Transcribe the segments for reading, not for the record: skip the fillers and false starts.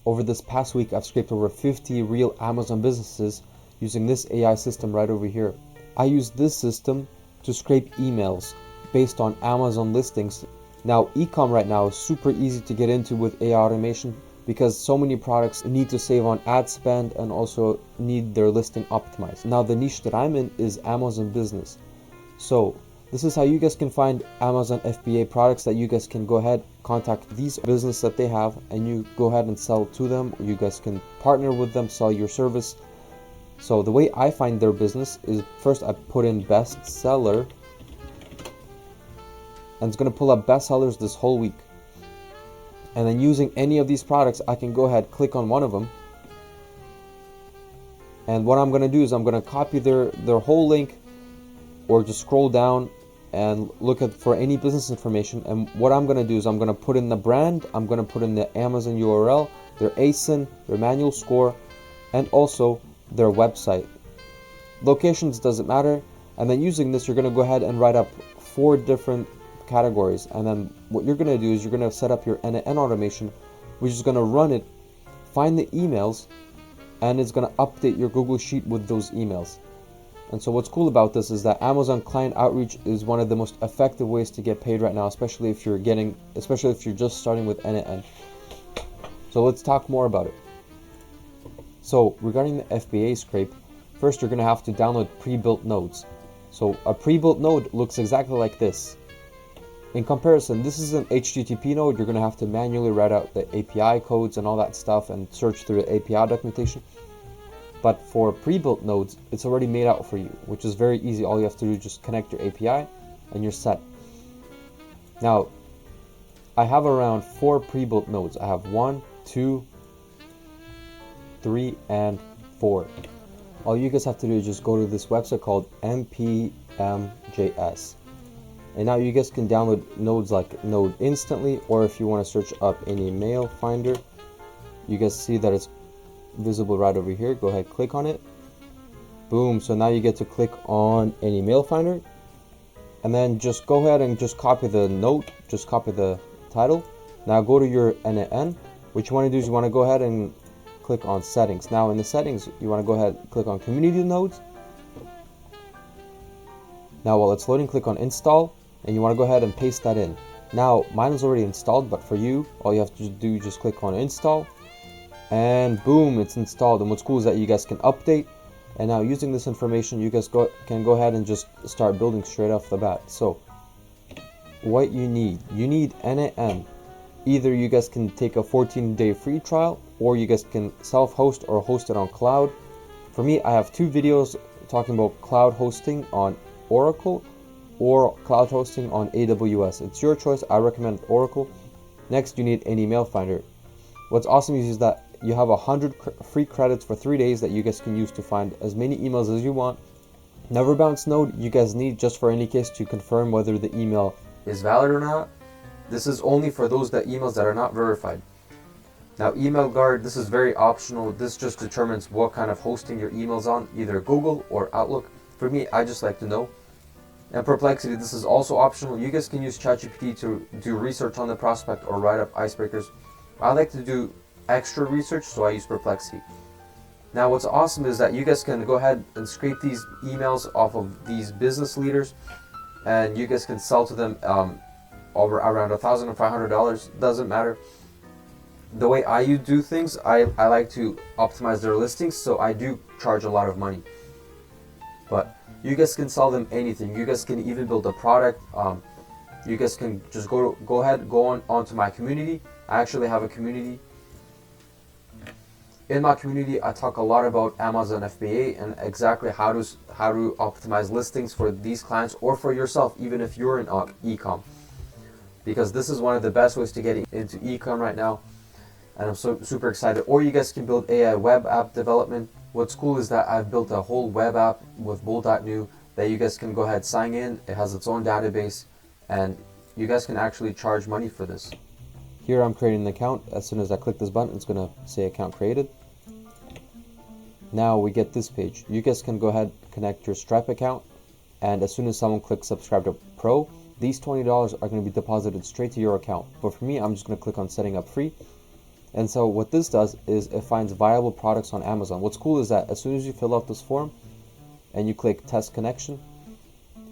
over this past week, I've scraped over 50 real Amazon businesses using this AI system right over here. I use this system to scrape emails based on Amazon listings. Now, Ecom right now is super easy to get into with AI automation because so many products need to save on ad spend and also need their listing optimized. Now, the niche that I'm in is Amazon business. So this is how you guys can find Amazon FBA products that you guys can go ahead, contact these business that they have, and you go ahead and sell to them. You guys can partner with them, sell your service. So the way I find their business is first I put in bestseller, and it's going to pull up bestsellers this whole week. And then using any of these products, I can go ahead, click on one of them. And what I'm going to do is I'm going to copy their whole link, or just scroll down and look for any business information. And what I'm going to do is I'm going to put in the brand, I'm going to put in the Amazon URL, their ASIN, their manual score, and also their website. Locations doesn't matter. And then using this, you're going to go ahead and write up 4 different categories. And then what you're going to do is you're going to set up your N8N automation, which is going to run it, find the emails, and it's going to update your Google Sheet with those emails. And so what's cool about this is that Amazon client outreach is one of the most effective ways to get paid right now, especially if you're just starting with N8N. So let's talk more about it. So regarding the FBA scrape, first you're going to have to download pre-built nodes. So a pre-built node looks exactly like this. In comparison, this is an HTTP node. You're going to have to manually write out the API codes and all that stuff and search through the API documentation. But for pre-built nodes, it's already made out for you, which is very easy. All you have to do is just connect your API and you're set. Now, I have around 4 pre-built nodes. I have 1, 2, 3, and 4. All you guys have to do is just go to this website called npm.js. And now you guys can download nodes like Node instantly, or if you want to search up Anymailfinder, you guys see that it's visible right over here. Go ahead, click on it. Boom. So now you get to click on Anymailfinder, and then just go ahead and just copy the note, just copy the title. Now go to your N8N. What you want to do is you want to go ahead and click on settings. Now in the settings, you want to go ahead and click on community nodes. Now while it's loading, click on install, and you want to go ahead and paste that in. Now mine is already installed, but for you, all you have to do is just click on install, and boom, it's installed. And what's cool is that you guys can update, and now using this information, you guys can go ahead and just start building straight off the bat. So what you need N8N. Either you guys can take a 14-day free trial, or you guys can self-host or host it on cloud. For me, I have 2 videos talking about cloud hosting on Oracle or cloud hosting on AWS. It's your choice. I recommend Oracle. Next, you need Anymailfinder. What's awesome is that you have 100 free credits for 3 days that you guys can use to find as many emails as you want. Neverbounce node you guys need just for any case to confirm whether the email is valid or not. This is only for those emails that are not verified. Now Email Guard, this is very optional. This just determines what kind of hosting your email's on, either Google or Outlook. For me, I just like to know. And Perplexity, this is also optional. You guys can use ChatGPT to do research on the prospect or write up icebreakers. I like to do extra research, so I use Perplexity. Now what's awesome is that you guys can go ahead and scrape these emails off of these business leaders, and you guys can sell to them over around $1,500. Doesn't matter. The way I do things, I like to optimize their listings, so I do charge a lot of money. But you guys can sell them anything. You guys can even build a product. You guys can just go onto my community. I actually have a community. In my community, I talk a lot about Amazon FBA and exactly how to optimize listings for these clients or for yourself, even if you're in Ecom. Because this is one of the best ways to get into Ecom right now, and I'm super excited. Or you guys can build AI web app development. What's cool is that I've built a whole web app with Bold.new that you guys can go ahead, sign in. It has its own database, and you guys can actually charge money for this. Here I'm creating an account. As soon as I click this button, it's going to say account created. Now we get this page. You guys can go ahead, connect your Stripe account, and as soon as someone clicks subscribe to Pro, these $20 are going to be deposited straight to your account. But for me, I'm just going to click on setting up free. And so what this does is it finds viable products on Amazon. What's cool is that as soon as you fill out this form and you click test connection,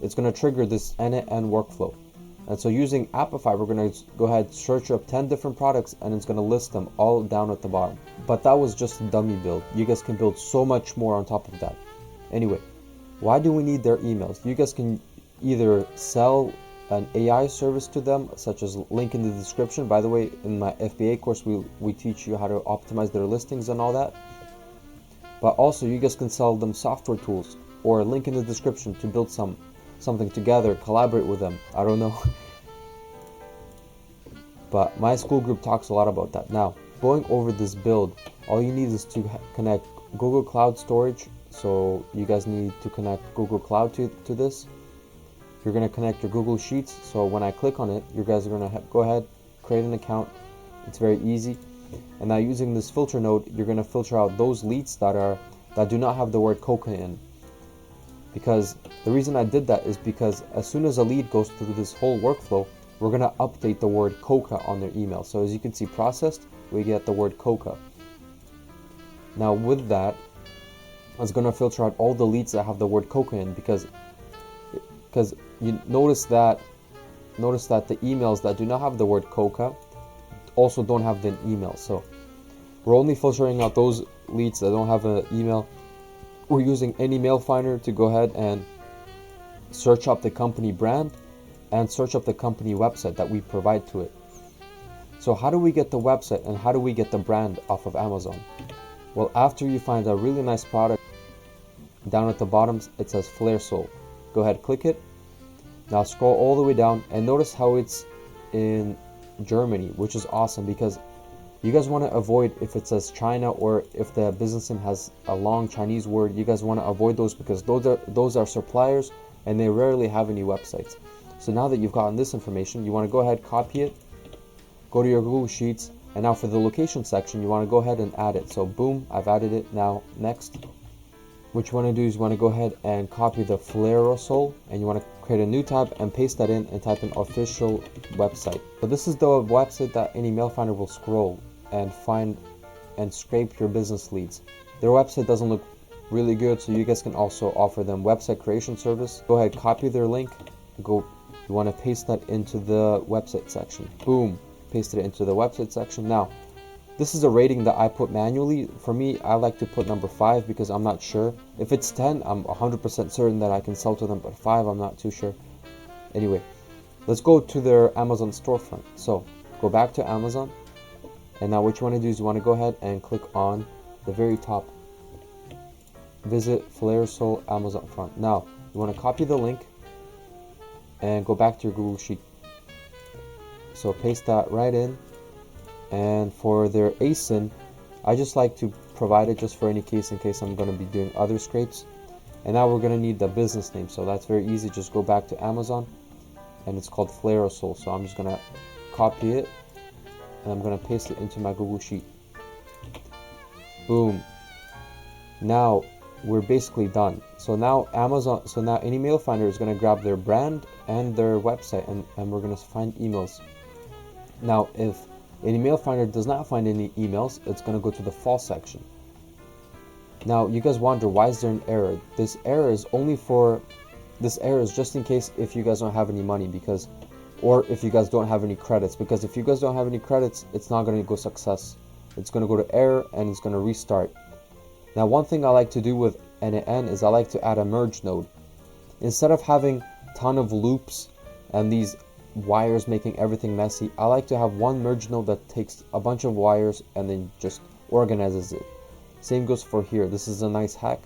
it's going to trigger this N8N workflow. And so using Appify, we're going to go ahead, search up 10 different products, and it's going to list them all down at the bottom. But that was just a dummy build. You guys can build so much more on top of that. Anyway, why do we need their emails? You guys can either sell an AI service to them, such as link in the description. By the way, in my FBA course, we teach you how to optimize their listings and all that. But also, you guys can sell them software tools, or link in the description to build something together, collaborate with them. I don't know. But my school group talks a lot about that. Now, going over this build, all you need is to connect Google Cloud Storage. So you guys need to connect Google Cloud to this. You're going to connect your Google Sheets. So when I click on it, you guys are going to go ahead, create an account. It's very easy. And now using this filter node, you're going to filter out those leads that do not have the word Coca in. Because the reason I did that is because as soon as a lead goes through this whole workflow, we're going to update the word Coca on their email. So as you can see, processed, we get the word Coca. Now with that, it's going to filter out all the leads that have the word Coca in, because you notice that the emails that do not have the word Coca also don't have the email. So we're only filtering out those leads that don't have an email. We're using Anymailfinder to go ahead and search up the company brand and search up the company website that we provide to it. So how do we get the website and how do we get the brand off of Amazon? Well, after you find a really nice product, down at the bottom it says Flare Soul. Go ahead, click it. Now scroll all the way down and notice how it's in Germany, which is awesome, because you guys want to avoid if it says China or if the business name has a long Chinese word. You guys want to avoid those because those are suppliers and they rarely have any websites. So now that you've gotten this information, you want to go ahead, copy it, go to your Google Sheets, and now for the location section, you want to go ahead and add it. So boom, I've added it. Now next, what you want to do is you want to go ahead and copy the Flaresol, and you want to create a new tab and paste that in and type in official website. So this is the website that Anymailfinder will scroll and find and scrape your business leads. Their website doesn't look really good, so you guys can also offer them website creation service. Go ahead, copy their link, you want to paste that into the website section. Boom, pasted it into the website section. Now this is a rating that I put manually. For me, I like to put number 5 because I'm not sure. If it's 10, I'm 100% certain that I can sell to them, but 5, I'm not too sure. Anyway, let's go to their Amazon storefront. So go back to Amazon, and now what you want to do is you want to go ahead and click on the very top, visit Flaresol Amazon front. Now you want to copy the link and go back to your Google Sheet. So paste that right in. And for their ASIN, I just like to provide it just for any case, in case I'm going to be doing other scrapes. And now we're going to need the business name, so that's very easy. Just go back to Amazon, and it's called Flaresol. So I'm just going to copy it, and I'm going to paste it into my Google Sheet. Boom. Now we're basically done. So now Anymailfinder is going to grab their brand and their website, and we're going to find emails. Now if Anymailfinder does not find any emails, it's going to go to the false section. Now you guys wonder, why is there an error? This error is just in case if you guys don't have any money, or if you guys don't have any credits, because if you guys don't have any credits, it's not going to go success. It's going to go to error and it's going to restart. Now one thing I like to do with N8N is I like to add a merge node. Instead of having a ton of loops and these wires making everything messy, I like to have one merge node that takes a bunch of wires and then just organizes it. Same goes for here. This is a nice hack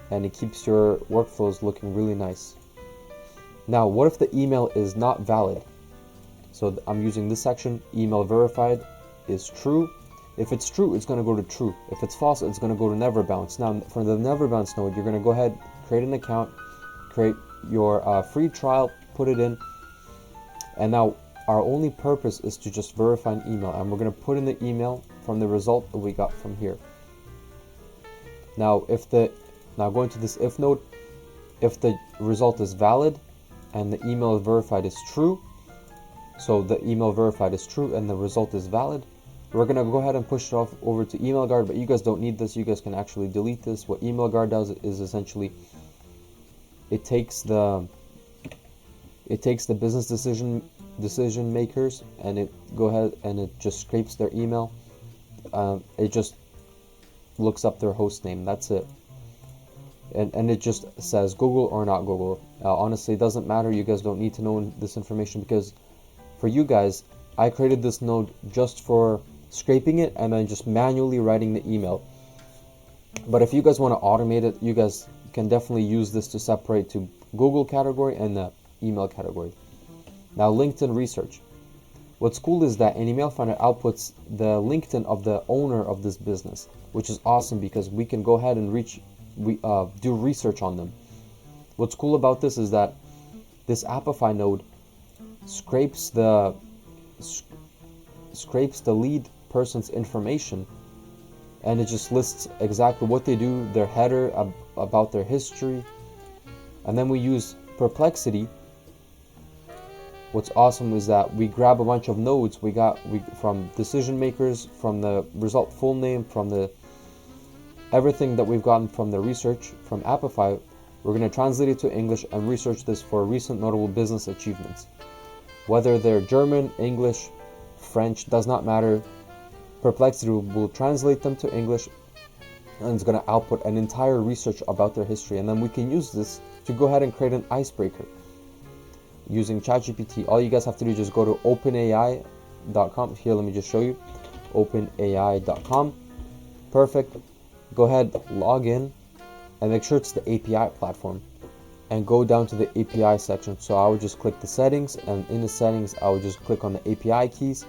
and it keeps your workflows looking really nice. Now what if the email is not valid? So I'm using this section, email verified is true. If it's true, it's going to go to true. If it's false, it's going to go to Neverbounce. Now for the Neverbounce node, you're going to go ahead, create an account, create your free trial, put it in. And now our only purpose is to just verify an email, and we're going to put in the email from the result that we got from here. Now going to this if node, if the result is valid and the email verified is true, so the email verified is true and the result is valid, We're gonna go ahead and push it off over to email guard, but you guys don't need this. You guys can actually delete this. What email guard does is essentially it takes the business decision makers and it just scrapes their email. It just looks up their host name. That's it. And it just says Google or not Google. Honestly, it doesn't matter. You guys don't need to know this information, because for you guys, I created this node just for scraping it and then just manually writing the email. But if you guys want to automate it, you guys can definitely use this to separate to Google category and the email category. Now, LinkedIn research. What's cool is that Anymailfinder outputs the LinkedIn of the owner of this business, which is awesome because we can go ahead and do research on them. What's cool about this is that this Appify node scrapes the lead person's information, and it just lists exactly what they do, their header, about their history. And then we use Perplexity. What's awesome is that we grab a bunch of nodes from decision makers, from the result full name, from the everything that we've gotten from the research from Appify. We're going to translate it to English and research this for recent notable business achievements. Whether they're German, English, French, does not matter. Perplexity will translate them to English, and it's going to output an entire research about their history. And then we can use this to go ahead and create an icebreaker using ChatGPT. All you guys have to do is just go to openai.com. Here, let me just show you. openai.com. Perfect. Go ahead, log in, and make sure it's the API platform, and go down to the API section. So I would just click the settings, and in the settings I would just click on the API keys.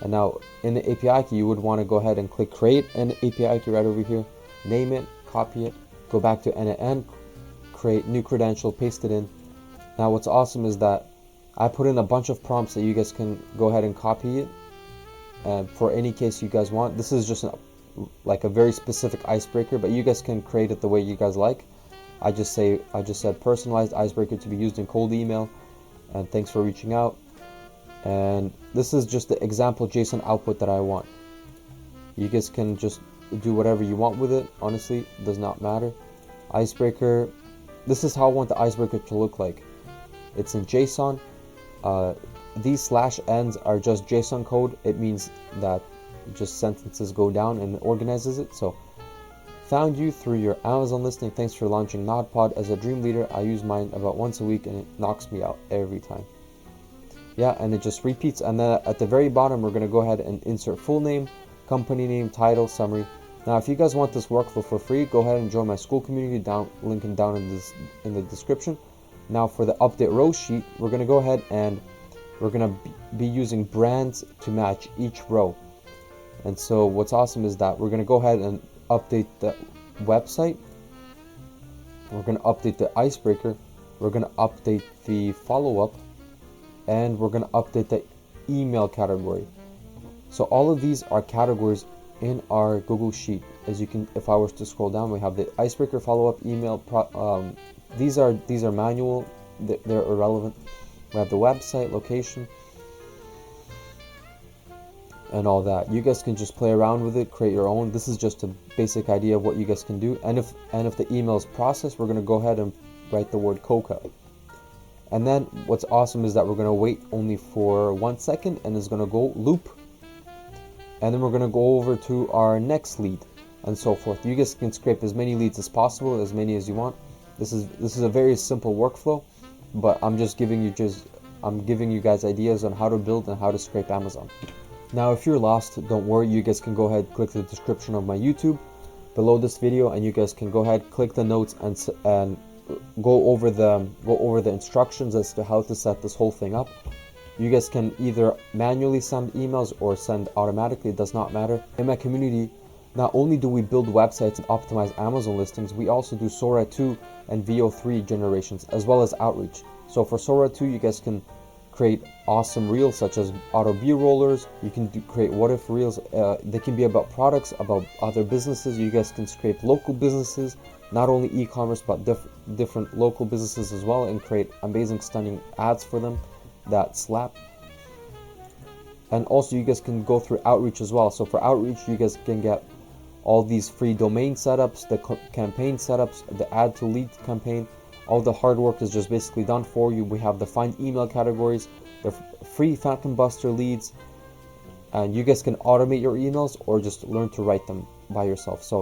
And now in the API key, you would want to go ahead and click create an API key right over here, name it, copy it, go back to N8N, create new credential, paste it in. Now what's awesome is that I put in a bunch of prompts that you guys can go ahead and copy it, and for any case you guys want. This is just like a very specific icebreaker, but you guys can create it the way you guys like. I just said personalized icebreaker to be used in cold email, and thanks for reaching out. And this is just the example JSON output that I want. You guys can just do whatever you want with it. Honestly, it does not matter. Icebreaker, this is how I want the icebreaker to look like. It's in JSON. These /ns are just JSON code. It means that just sentences go down and it organizes it. So, found you through your Amazon listing. Thanks for launching NodPod as a dream leader. I use mine about once a week and it knocks me out every time. Yeah, and it just repeats. And then at the very bottom, we're going to go ahead and insert full name, company name, title, summary. Now, if you guys want this workflow for free, go ahead and join my school community. Linking down in the description. Now, for the update row sheet, we're going to go ahead and we're going to be using brands to match each row. And so what's awesome is that we're going to go ahead and update the website. We're going to update the icebreaker. We're going to update the follow-up. And we're going to update the email category. So all of these are categories in our Google Sheet. As you can, if I was to scroll down, we have the icebreaker, follow-up, email. These are manual. They're irrelevant. We have the website, location, and all that. You guys can just play around with it, create your own. This is just a basic idea of what you guys can do. And if the email is processed, we're going to go ahead and write the word Coca. And then what's awesome is that we're going to wait only for 1 second, and it's going to go loop. And then we're going to go over to our next lead, and so forth. You guys can scrape as many leads as possible, as many as you want. This is a very simple workflow, but I'm giving you guys ideas on how to build and how to scrape Amazon. Now, if you're lost, don't worry. You guys can go ahead, click the description of my YouTube below this video, and you guys can go ahead, click the notes, and go over the instructions as to how to set this whole thing up. You guys can either manually send emails or send automatically. It does not matter. In my community, not only do we build websites and optimize Amazon listings, we also do Sora 2 and VO3 generations, as well as outreach. So for Sora 2, you guys can create awesome reels such as auto b-rollers. You can create what if reels. They can be about products, about other businesses. You guys can scrape local businesses, not only e-commerce, but different local businesses as well, and create amazing, stunning ads for them that slap. And also you guys can go through outreach as well. So for outreach, you guys can get all these free domain setups, the campaign setups, the add to lead campaign. All the hard work is just basically done for you. We have the find email categories, the free phantom buster leads, and you guys can automate your emails or just learn to write them by yourself. So